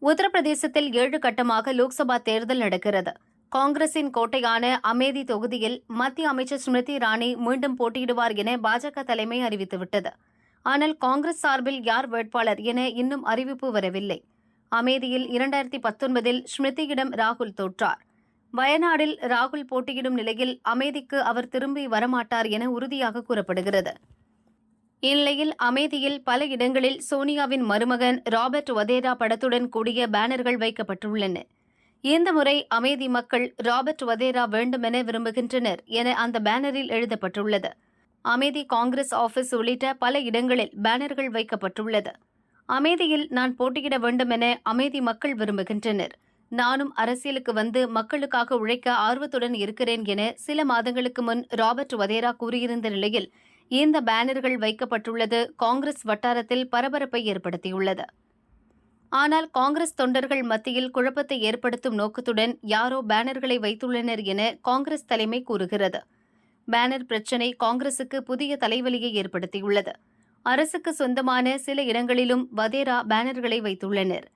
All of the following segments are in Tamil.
உத்தரப்பிரதேசத்தில் 7 கட்டமாக லோக்சபா தேர்தல் நடக்கிறது. காங்கிரசின் கோட்டையான அமேதி தொகுதியில் மத்திய அமைச்சர் ஸ்மிருதி இரானி மீண்டும் போட்டியிடுவார் என பாஜக தலைமை அறிவித்துவிட்டது. ஆனால் காங்கிரஸ் சார்பில் யார் வேட்பாளர் என இன்னும் அறிவிப்பு வரவில்லை. அமேதியில் 2019இல் ஸ்மிருதியிடம் ராகுல் தோற்றார். வயநாடில் ராகுல் போட்டியிடும் நிலையில் அமேதிக்கு அவர் திரும்பி வரமாட்டார் என உறுதியாக கூறப்படுகிறது. இந்நிலையில் அமேதியில் பல இடங்களில் சோனியாவின் மருமகன் ராபர்ட் வதேரா படத்துடன் கூடிய பேனர்கள் வைக்கப்பட்டுள்ளன. இந்த முறை அமேதி மக்கள் ராபர்ட் வதேரா வேண்டுமென விரும்புகின்றனர் என அந்த பேனரில் எழுதப்பட்டுள்ளது. அமேதி காங்கிரஸ் ஆபீஸ் உள்ளிட்ட பல இடங்களில் பேனர்கள் வைக்கப்பட்டுள்ளது. அமேதியில் நான் போட்டியிட வேண்டுமென அமேதி மக்கள் விரும்புகின்றனர். நானும் அரசியலுக்கு வந்து மக்களுக்காக உழைக்க ஆர்வத்துடன் இருக்கிறேன் என சில மாதங்களுக்கு முன் ராபர்ட் வதேரா கூறியிருந்த நிலையில் இந்த பேனர்கள் வைக்கப்பட்டுள்ளது காங்கிரஸ் வட்டாரத்தில் பரபரப்பை ஏற்படுத்தியுள்ளது. ஆனால் காங்கிரஸ் தொண்டர்கள் மத்தியில் குழப்பத்தை ஏற்படுத்தும் நோக்கத்துடன் யாரோ பேனர்களை வைத்துள்ளனர் என காங்கிரஸ் தலைமை கூறுகிறது. பேனர் பிரச்சினை காங்கிரசுக்கு புதிய தலைவலியை ஏற்படுத்தியுள்ளது. அரசுக்கு சொந்தமான சில இடங்களிலும் வதேரா பேனர்களை வைத்துள்ளனர்.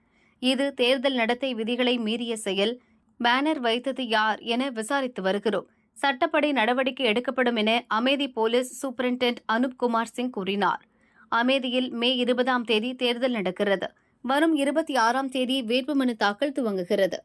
இது தேர்தல் நடத்தை விதிகளை மீறிய செயல். பேனர் வைத்தது யார் என விசாரித்து வருகிறோம். சட்டப்படி நடவடிக்கை எடுக்கப்படும் என அமேதி போலீஸ் சூப்பரிண்டென்டென்ட் அனுப் குமார் சிங் கூறினார். அமேதியில் மே 20ஆம் தேதி தேர்தல் நடக்கிறது. வரும் 26ஆம் தேதி வேட்புமனு தாக்கல் துவங்குகிறது.